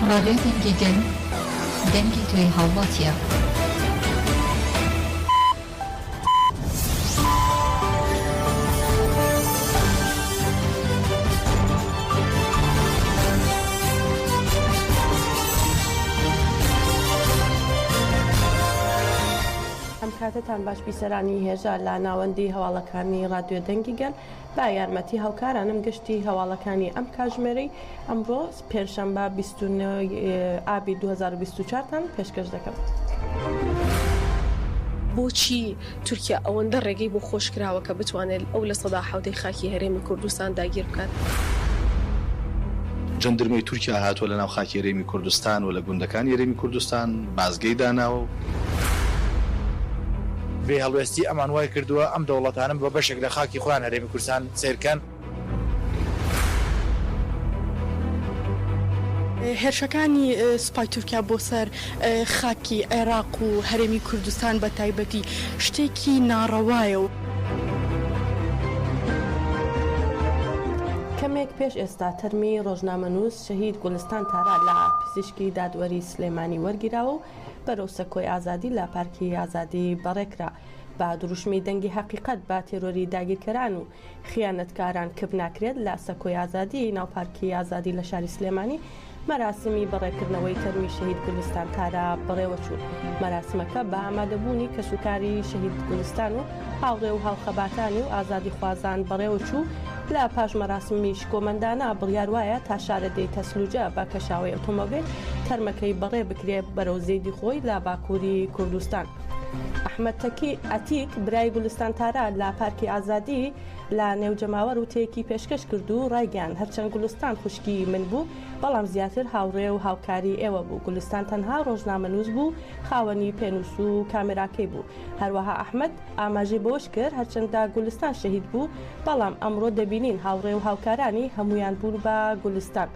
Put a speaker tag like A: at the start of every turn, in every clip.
A: رادیو دنگی گل دنگی توی هاواتیا
B: کاتتان باش بیسەرانی هێژە لە ناوەندی هەواڵەکانی رادیۆ دەنگی گەل با یارمەتی هاوکارانم گشتی هەواڵەکانی ئەم کاتژمێرەی ئەمڕۆ پێنجشەممە 29 ئابی 2024تان پێشکەش دەکەم.
C: بۆچی تورکیا ئەوەندە ڕێگەی بۆ خۆشکراوە کە بتوانێت ئەو لە سەدا حەوتەی خاکی هەرێمی کوردستان داگیر بکات؟
D: جەندرمەی تورکیا هاتووە لە ناو خاکی هەرێمی کوردستان و لە گوندەکانی هەرێمی کوردستان بازگەی داناوە.
E: بێ هەڵوێستی ئەمان وای کردووە ئەم دەوڵەتانم بە بەشێک لە خاکی خۆیان هەرێمی کوردستان سیرکەن.
F: هێرشەکانی سوپای تورکیا بۆ سەر خاکی عێراق و هەرێمی کوردستان بە تایبەتی شتێکی ناڕەوایە و
B: کەمێک پێش ئێستا تەرمی ڕۆژنامەنووس شەهید گوڵستان تارا لە پزیشکی دادوەری سلێمانی وەرگیراوە و بەرەو سەکۆی ئازادی لە پارکی ئازادی بەڕێکرا. با دروشمی دەنگی حقیقت با تێرۆری داگیرکەران و خیانەتکاران کەب ناکرێت لە سەکۆی ئازادی ناوپارکی ئازادی لە شاری سلێمانی مەراسمی بەڕێکردنەوەی تەرمی شەهید گوڵستان تارا بەڕێوەچوو. مەراسمەکە بە ئامادەبوونی کەسوکاری شەهید گوڵستان و هاوڕێ و هاوخەباتانی و ئازادی خوازان بەڕێوەچوو. لە پاش مەراسمیش کۆمەندانە بڕیار وایە تا شارەدەی تەسلوجە بە کەشاوی ئۆتۆمۆبیل تەرمەکەی بەڕێ بکرێت بەرەو زەیدی خۆی لە باکووری کوردستان. ئەحمەد تەکی ئەتیک برای گوڵستان تارا لە پارکی ئازادی لە نێوجەماوە وتەیەکی پێشکەش کرد و ڕایگەیان هەرچەند گوڵستان خوشکی من بوو بەڵام زیاتر هاوڕێ و هاوکاری ئێوە بوو. گوڵستان تەنها ڕۆژنامەنووس بوو، خاوەنی پێنووس و کامێراکەی بوو. هەروەها ئەحمەد ئاماژەی بۆش کرد هەرچەندە گوڵستان شەهید بوو بەڵام ئەمڕۆ دەبینین هاوڕێ و هاوکارانی هەمویان بوون بە گوڵستان.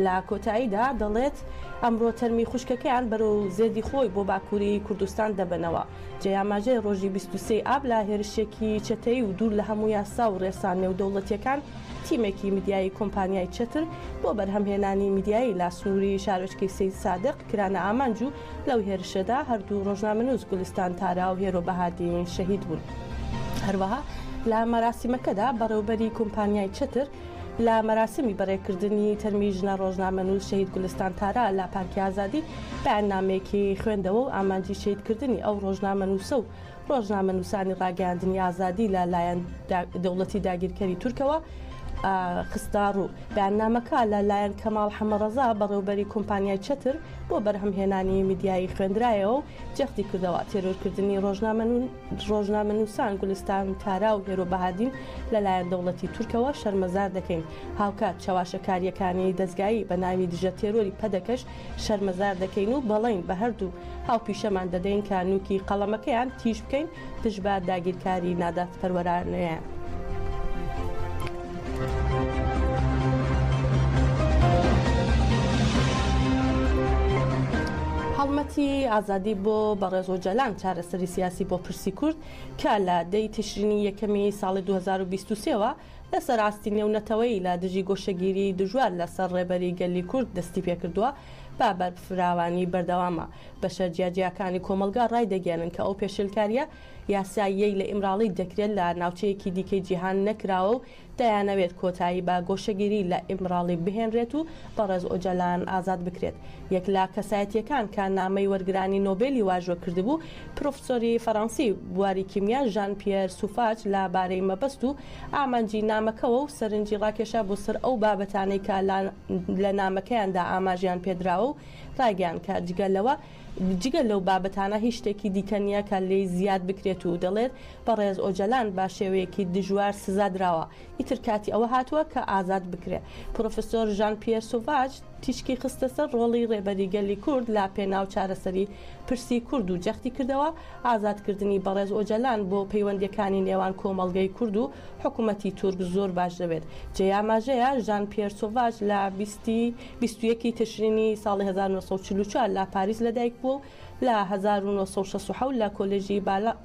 B: لە کۆتاییدا دەڵێت ئەمڕۆ تەرمی خوشکەکەیان بەرەو زێدی خۆی بۆ باکووری کوردستان دەبنەوە. جێیاماژەی ڕۆژی 23 ئاب لە هێرشێکی چەتەی و دوور لە هەموو یاسا و ڕێسان نێودەوڵەتیەکان تیمێکی میدیایی کۆمپانیای چتر بۆ بەرهەمهێنانی میدیایی لە سنووری شارۆچکەی سید سادق کرانە ئامانج و لەو هێرشەدا هەردوو ڕۆژنامەنووس گوڵستان تارا و هێرۆ بەهادین شەهید بوون. هەروەها لە مەراسیمەکەدا بەڕێوەبەری کۆمپانیای چتر لە مەراسمی بەڕێکردنی تەرمی ژنە ڕۆژنامەنووس شەهید گوڵستان تارا لە پارکی ئازادی بەیاننامەیەکی خوێندەوە و ئامانجی شەهیدکردنی ئەو ڕۆژنامەنووسە و ڕۆژنامەنووسانی ڕاگەاندنی ئازادی لە لایەن دەوڵەتی داگیرکەری تورکەوە خستار و بەیاننامەکە لە لایەن کەماڵ حەمەڕەزا بەڕێوەبەری کۆمپانیای چتر بۆ بەرهەمهێنانی میدیایی خوێندرایەوە و جەختی کردەوە تێرۆرکردنی ڕۆژنامەنووسان گوڵستان تارا و هێرۆ بەهادین لەلایەن دەوڵەتی تورکەوە شەرمەزار دەکەین. هاوکات چاواشەکاریەکانی دەستگایی بە ناوی دژە تێرۆری پەدەکەش شەرمەزار دەکەین و بەڵین بە هەردوو هاوپیشەمان دەدەین کە نوکی قەڵەمەکەیان تیژ بکەین دژبار داگیرکاری ناداتپەروەرانەیان. هەڵمەتی ئازادی بۆ بەڕێز و جەلان چارەسەری سیاسی بۆ پرسی کورد کە لە دەی تشرینی یەکەمی ساڵی 2023ەوە لەسەر ئاستی نێونەتەوەی لە دژی گۆشەگیری دژوار لەسەر ڕێبەری گەلی کورد دەستی پێکردووە با بەرفراوانی بەردەوامە. بەشە جیاجیەکانی کۆمەلگا ڕای دەگەێنن کە ئەو پێشلکاریە یاساییەی لە ئیمراڵی دەکرێت لە ناوچەیەکی دیکەی جیهان نەکراوە و دەیانەوێت کۆتایی بە گۆشەگیری لە ئیمراڵی بهێنرێت و بەڕێز ئۆجەلان ئازاد بکرێت. یەک لە کەسایەتیەکان کە نامەی وەرگرانی نۆبێلی واژۆ کردبوو پرۆفسۆری فەڕەنسی بواری کیمیا ژان پیەر سوفاج لە بارەی مەبەست و ئامانجی نامەکەەوە و سەرنجی ڕاکێشا بۆ سەر ئەو بابەتانەی کە لە نامەکەیاندا ئاماژیان پێدراوە و ڕاگەیان کە جگە لەو بابەتانە هیچ شتێکی دیکە نییە کە لێی زیاد بکرێت و دەڵێت بەڕێز ئۆجەلان با شێوەیەکی دژوار سزادراوە ئیتر کاتی ئەوە هاتووە کە ئازاد بکرێت. پرۆفسۆر ژان پیەر سوڤاج تیشکی خستە سەر ڕۆڵی ڕێبەری گەلی کورد لا پێناو چارەسەری پرسی کورد و جەختی کردەوە ئازادکردنی بەڕێز ئۆجەلان بۆ پەیوەندیەکانی نێوان کۆمەڵگەی کورد و حکوومەتی تورک زۆر باش دەبێت. جێیاماژەیە ژان پیەر سوڤاج لە 21 تشرینی ساڵی 1940 لە پاریس لەدایک بوو لە 1960 لە کۆلێژی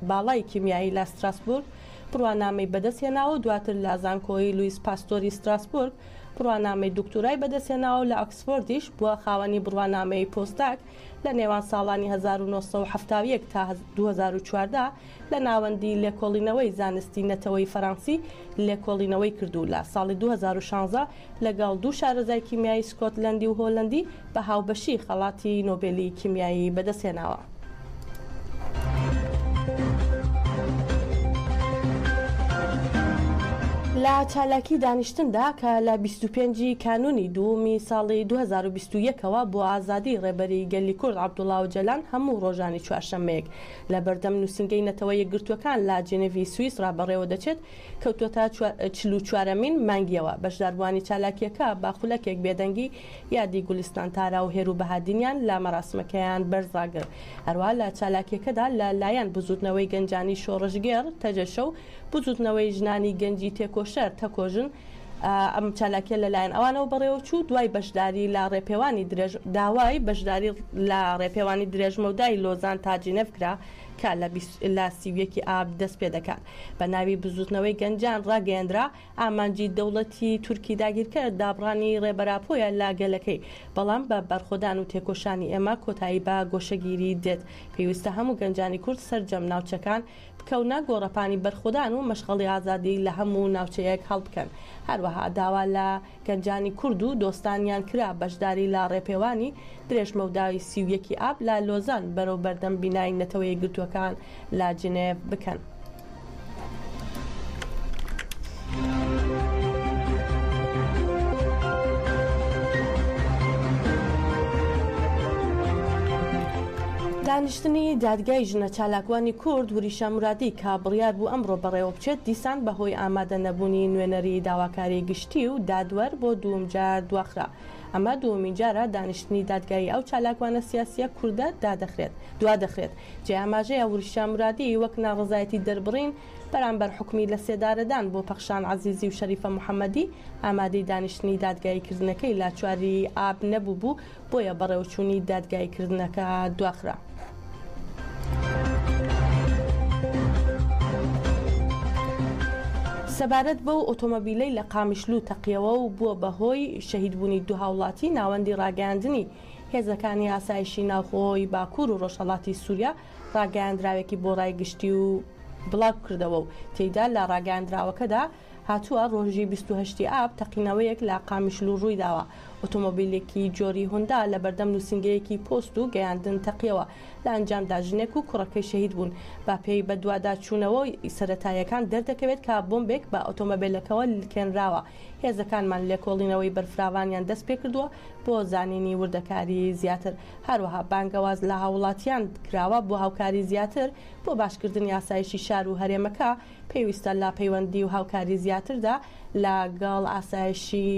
B: باڵای کیمیایی لە ستراسبورگ بڕوانامەی بەدەستهێناوە دواتر لە زانکۆی لوئیس پاستۆری ستراسبورگ بڕوانامەی دکتورای بەدەستهێناوە لە ئۆکسفۆردیش بووە خاوەنی بڕوانامەی پۆستاک لە نێوان ساڵانی 1970 تا 2014 لە ناوەندی لێکۆڵینەوەی زانستی نەتەوەی فەڕەنسی لێکۆڵینەوەی کردو لە ساڵی 2016 لەگەڵ دوو شارەزای کیمیایی سکۆتلەندی و هۆلندی بە هاوبەشی خەڵاتی نۆبێلی کیمیایی بەدەستهێناوە. لە چالاکی دانیشتندا کە لە 25 کانونی دووەمی ساڵی 2021ەوە بۆ ئازادی ڕێبەری گەلی کورد عەبدوڵڵا ئۆجەلان هەموو ڕۆژانی چوارشەممەیەک لە بەردەم نووسنگەی نەتەوەی یەکگرتووەکان لە جێنێڤی سوئیس ڕابەڕێوە دەچێت کەوتوتە 44مین مانگیەوە. بەشداربووانی چالاکیەکە با خولەکێک بێدەنگی یادی گولیستان تارا و هێرو بەهادینیان لە مەراسمەکەیان بەرزاگر. هەروە لە چالاکیەکەدا لە لایەن بزوتنەوەی گەنجانی شۆڕژگێر تەجەشە و بزوتنەوەی ژنانی گەنجی تێکۆشەر تەکۆژن ئەم چالاکیە لەلایەن ئەوانەوە بەڕێوە چوو دوای بەشداری لە ڕێپێوانی داوای بەشداری لە ڕێپێوانی درێژمەودای لۆزان تاجینەفکرا کە لە سیویەکی ئاب دەست پێ دەکات. بە ناوی بزوتنەوەی گەنجان ڕاگەیەندرا ئامانجی دەوڵەتی تورکی داگیرکرد دابڕانی ڕێبەراپۆیە لا گەلەکەی، بەڵام بە بەرخۆدان و تێکۆشانی ئێمە کۆتایی بە گۆشەگیری دێت. پێویستە هەموو گەنجانی کورد سەرجەم ناوچەکان بکەونە گۆڕەپانی بەرخۆدان و مەشغەڵی ئازادی لە هەموو ناوچەیەک هەڵبکەن. هەروەها داوا لە گەنجانی کورد و دۆستانیان کرا بەشداری لە ڕێپێوانی درێژمەوداوی سیویەکی ئاب لە لۆزان بەرەو بەردەم بینایی نەتەوەی یەکگرتووەکان لە جنێڤ بکەن. دانیشتنی دادگای ژنە چالاکوانی کورد وریشە مرادی کە بڕیار بوو ئەمڕۆ بەڕێوە بچێت دیسان بەهۆی ئامادە نەبوونی نوێنەری داواکاری گشتی و دادوەر بۆ دووەم جار دواخرا. ئەمە دووەمین جارە دانیشتنی دادگایی ئەو چالاکوانە سیاسیە کوردە دوا دەخرێت. جێ ئاماژەیە وریشە مرادی وەک ناڕزایەتی دەربڕین بەرامبەر حکمی لە سێدارەدان بۆ پەخشان عەزیزی و شەریفە محەممەدی ئامادەی دانیشتنی دادگاییکردنەکەی لە 4 ئاب نەبوو بوو، بۆیە بەڕێوەچوونی دادگاییکردنەکە دواخرا. سەبارەت بەو ئۆتۆمۆبیلەی لە قامیشلو تەقیەوە و بووە بەهۆی شەهیدبوونی دوو هاوڵاتی ناوەندی ڕاگەاندنی هێزەکانی ئاسایشی ناوخۆی باکوور و ڕۆژهەڵاتی سووریا ڕاگەاندراوێکی بۆ ڕای گشتی و بڵاو کردەوە و تێیدا لە ڕاگەاندراوەکەدا هاتووە ڕۆژی 28 ئاب تەقینەوەیەک لە قامیشلو ڕووی داوە. ئۆتۆمۆبیلێکی جۆری هوندا لە بەردەم نووسنگەیەکی پۆست و گەیاندن تەقیەوە لە ئەنجامدا ژنێک و کوڕەکەی شەهید بوون. با پێی بە دوواداچوونەوە سەرەتایەکان دەردەکەوێت کە بۆمبێک بە ئۆتۆمۆبیلەکەەوە لکێنراوە. هێزەکانمان لێکۆڵینەوەی بەرفراوانیان دەست پێ کردووە بۆ زانینی وردەکاری زیاتر. هەروەها بانگەواز لە هاوڵاتیان کراوە بۆ هاوکاری زیاتر بۆ باشکردنی ئاسایشی شار و هەرێمەکە پێویستە لا پەیوەندی و هاوکاری زیاتردا لەگەڵ ئاسایشی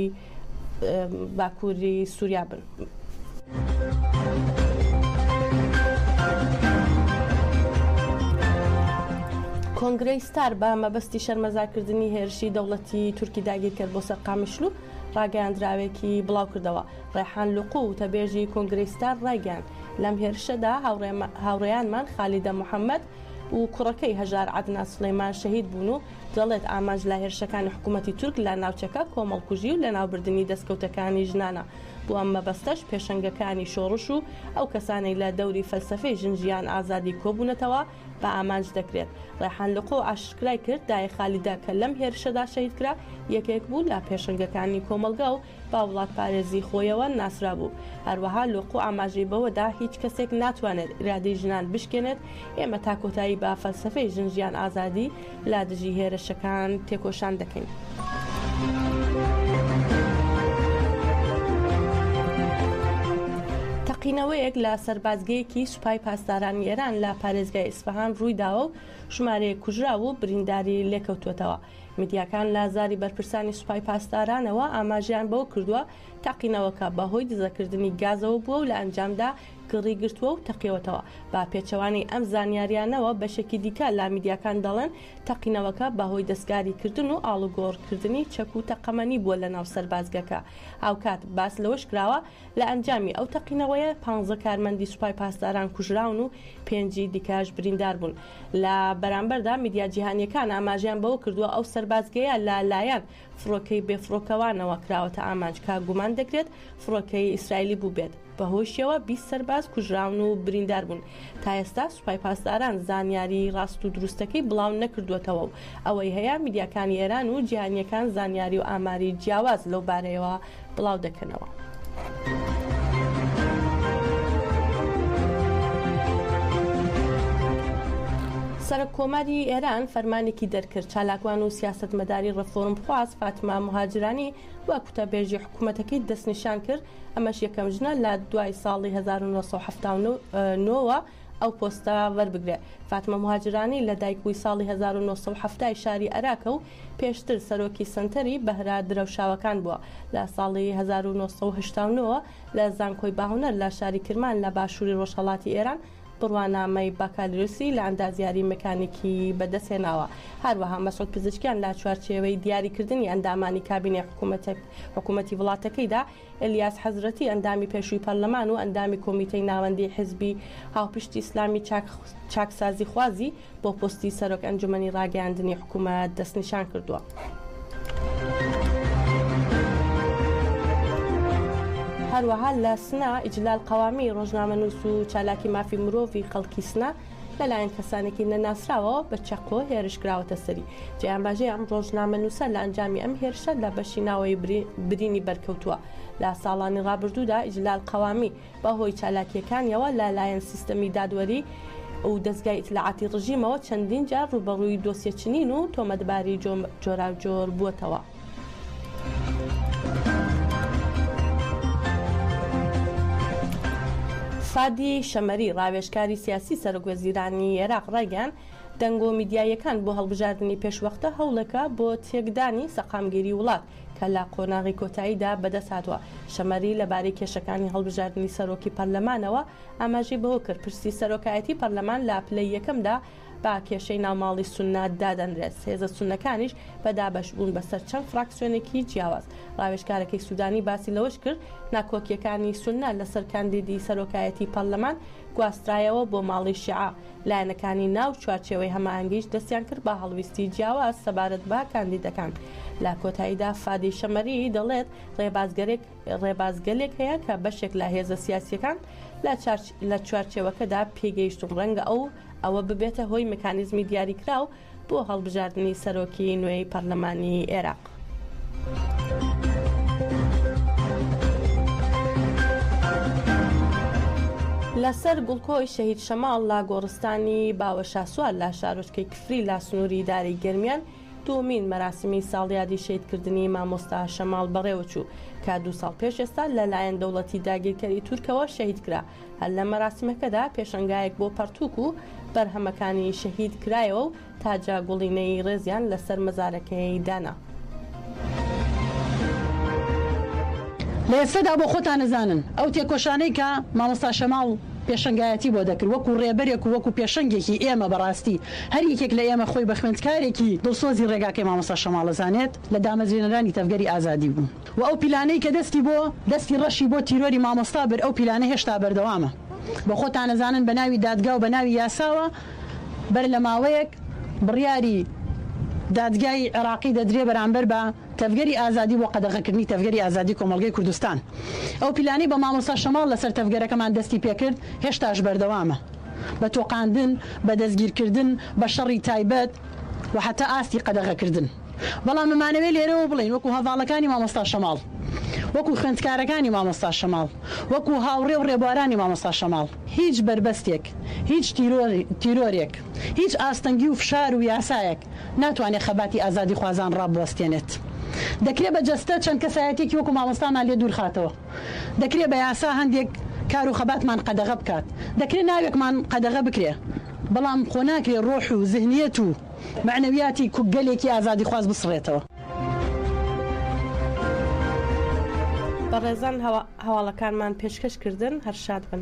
B: باکووری سووریا بن. کۆنگرەی ستار بە مەبەستی شەرمەزارکردنی هێرشی دەوڵەتی تورکی داگیر کرد بۆ سەر قامیشلو ڕاگەیاندراوێکی بڵاو کردەوە. ڕێحان لوقو و تەبێژی کۆنگرەی ستار ڕایگەیاند لەم هێرشەدا هاوڕێیانمان خالیدە محەممەد و کوڕەکەی هەژار عەدنان سولەیمان شەهید بوون و دەڵێت ئاماژ لە هێرشەکانی حکوومەتی تورک لە ناوچەکە کۆمەڵکوژی و لە ناوبردننی دەستکەوتەکانی ژنانە. بۆ ئەم مەبەستەش پێشەنگەکانی شۆڕش و ئەو کەسانەی لە دەوری فەلسەفەی ژنجیان ئازادی کۆبوونەتەوە بە ئامانج دەکرێت. ڕێحان لوقو ئاشکرای کرد دای خالیدا کە لەم هێرشەدا شەهیدکرا یەکێک بوو لە پێشەنگەکانی کۆمەلگا و با وڵات پارێزی خۆیەوە ناسرا بوو. هەروەها لوقو ئاماژەی بەوەدا هیچ کەسێک ناتوانێت ئیرادەی ژنان بشکێنێت. ئێمە تا کۆتایی بە فەلسەفەی ژنجیان ئازادی لا دژی هێرشەکان تێکۆشان دەکەین. تەقینەوەیەک لە سەربازگەیەکی سوپای پاسداران ئێران لە پارێزگای ئیسفەهان ڕوویداوە و ژمارەیە کوژرا و برینداری لێکەوتوێتەوە. میدیاکان لە زاری بەرپرسانی سوپای پاسدارانەوە ئاماژیان بەوە کردووە تەقینەوەکە بەهۆی دزەکردنی گازەوە بووە و لە ئەنجامدا گڕی گرتووە و تەقیەوەتەوە با پێچەوانی ئەم زانیاریانەوە بەشێکی دیکە لا میدیاکان دەڵێن تەقینەوەکە بەهۆی دەستکاریکردن و ئاڵوگۆڕکردنی چەک و تەقەمەنی بووە لە ناو سەربازگەکە. هاوکات باس لەوەش کراوە لە ئەنجامی ئەو تەقینەوەیە 15 کارمەندی سوپای پاسداران کوژراون و 5 دیکەش بریندار بوون. لە بەرامبەردا میدیا جیهانیەکان ئاماژیان بەوە کردووە ئەو سەربازگەیە لەلایەن فڕۆکەی بێفڕۆکەوانەوە کراوەتە ئامانج کە گومان دەکرێت فڕۆکەی ئیسرائیلی بوو بێت. بەهۆشیەوە 20 سەرباز کوژراون و بریندار بوون. تا ئێستا سوپای پاسداران زانیاری ڕاست و دروستەکەی بڵاو نەکردوێتەوە و ئەوەی هەیە میدیاکانی ئێران و جیهانیەکان زانیاری و ئاماری جیاواز لەو بارەیەوە بڵاو دەکەنەوە. سەرۆک کۆماری ئێران فەرمانێکی دەرکرد چالاکوان و سیاسەتمەداری ڕەفۆرم خواست فاتما مهاجرانی وەکوتە بێژی حکوومەتەکەی دەستنیشان کرد. ئەمەش یەکەم ژنە لە دوای ساڵی 1970 ئەو پۆستە وەربگرێت. فاتما مهاجرانی لە دایکبووی ساڵی 1970 شاری عێراقە و پێشتر سەرۆکی سنتەری بەهرە درەوشاوەکان بووە. لە ساڵی 1970 لە زانکۆی باهونەر لە شاری کرمان لە باشووری ڕۆژهەڵاتی ئێران بڕوانامەی باکالۆرسی لە ئەندازیاری مەکانیکی بەدەستهێناوە. هەروەها مەسعود پزیشکیان لە چوارچێوەی دیاریکردنی ئەندامانی کابینێ حکوومەتی وڵاتەکەیدا ئەلیاس حەزرەتی ئەندامی پێشووی پەرلەمان و ئەندامی کۆمیتەی ناوەندی حیزبی هاوپشتی ئیسلامی چاکسازی خوازی بۆ پۆستی سەرۆک ئەنجومەنی ڕاگەیاندنی حکوومەت دەستنیشان کردووە. هەروەها لە سنا ئیجلال قەوامی ڕۆژنامەنووس و چالاکی مافی مرۆڤی خەڵکی سنا لەلایەن کەسانێکی نەناسراوەوە بە چەقۆ هێرشکراوەتە سەری. جیانباژەی ئەم ڕۆژنامەنووسە لە ئەنجامی ئەم هێرشە لە بەشی ناوەی برینی بەرکەوتووە. لە ساڵانی ڕابردوودا ئیجلال قەوامی بەهۆی چالاکیەکانیەوە لەلایەن سیستەمی دادوەری و دەستگای ئیتلاعاتی ڕژیمەوە چەندین جار ڕوبەڕووی دۆسیەچنین و تۆمەتباری جۆراوجۆر بووەتەوە. فادی شەمەری ڕاوێژکاری سیاسی سەرۆکوەزیرانی عێراق ڕایگەیاند دەنگ و میدیایەکان بۆ هەڵبژاردننی پێشوەختە هەوڵەکە بۆ تێکدانی سەقامگیری وڵات کە لە قۆناغی کۆتاییدا بەدەست هاتووە. شەمەری لەبارەی کێشەکانی هەڵبژاردننی سەرۆکی پەرلەمانەوە ئاماژەی بەوە کرد پرسی سەرۆکایەتی پەرلەمان لە پلەی یەکەمدا با کێشەی ناوماڵی سونات دادەنرێت. هێزە سونەکانیش بەدابەش بوون بەسەر چەند فراکسیۆنێکی جیاواز. ڕاوێژکارەکەی سوودانی باسی لەوەش کرد ناکۆکیەکانی سونات لەسەر کاندیدی سەرۆکایەتی پەرلەمان گواسترایەوە بۆ ماڵی شیعە. لایەنەکانی ناو چوارچێوەی هەماهەنگیش دەستیان کرد بە هەڵویستی جیاواز سەبارەت بە کاندیدەکان. لە کۆتاییدا فادی شەمەری دەڵێت ڕێبازگەلێک هەیە کە بەشێک لە هێزە سیاسیەکان لە چوارچێوەکەدا پێگەیشتون ڕەنگە ئەوە ببێتە هۆی مەکانیزمی دیاریکراو بۆ هەڵبژاردننی سەرۆکی نوێی پەرلەمانی عێراق. لەسەر گوڵکۆی شەهید شەماڵ لە گۆڕستانی باوەشاسوار لە شارۆچکەی کفری لا سنووری داری گەرمیان دومین مەراسمی ساڵیادی شەیدکردنی مامۆستا شەماڵ بەڕێوەچوو کە 2 ساڵ پێش ئێستا لەلایەن دەوڵەتی داگیرکەری تورکەوە شەهید کرا. هەر لە مەراسمەکەدا پێشەنگایەک بۆ پەرتووک و بەرهەمەکانی شەهید کرایەوە و تاجا گوڵینەی ڕێزیان لەسەر مەزارەکەی دانا.
G: لە ئێستادا بۆ خۆتان نەزانن ئەو تێکۆشانەی کە مامۆستا شەماڵ پێشەنگایەتی بۆ دەکرد وەکو ڕێبەرێک و وەکو پێشەنگێکی ئێمە بەڕاستی هەر یەکێک لە ئێمە خۆی بە خوێندکارێکی دڵسۆزی ڕێگاکەی مامۆستا شەماڵ دەزانێت لە دامەزرێنەرانی تەفگەری ئازادی بوو و ئەو پیلانەی کە دەستی ڕەشی بۆ تیرۆری مامۆستا بر ئەو پیلانە هێشتا بەردەوامە. بۆ خۆتان نەزانن بە ناوی دادگا و بە ناوی یاساوە بەر لە ماوەیەک بڕیاری دادگای عێراقی دەدرێ بەرامبەر بە تەفگەری ئازادی بۆ قەدەغەکردنی تەفگەری ئازادی کۆمەڵگەی کوردستان. ئەو پیلانی بە مامۆستا شەماڵ لەسەر تەفگەرەکەمان دەستی پێکرد هێشتاش بەردەوامە بە تۆقاندن بە دەستگیرکردن بە شەڕی تایبەت و حتا ئاستی قەدەغەکردن. بەڵام ممانەوێت لێرەوە بڵین وەکو هەڤاڵەکانی مامۆستا شەماڵ وەکو خوێندکارەکانی مامۆستا شەماڵ وەکو هاوڕێ و ڕێبوارانی مامۆستا شەماڵ هیچ بربەستێک هیچ تیرۆرێک هیچ ئاستەنگی و فشار و یاسایەک ناتوانێت خەباتی ئازادی خوازان ڕابوەستێنێت. دەکرێت بە جەستە چەند کەسایەتێکی وەکو مامۆستامان لێ دوور خاتەوە. دەکرێت بە یاسا هەندێک کار و خەباتمان قەدەغە بکات. دەکرێت ناوێکمان قەدەغە بکرێ بەڵام خۆ ناکرێت ڕۆح و زهنیەت و معنەویاتی کوگەلێکی ئازادی خواز بسڕێتەوە.
B: بەڕێزان هەواڵەکانمان پێشکەشکردن هەر شاد بن.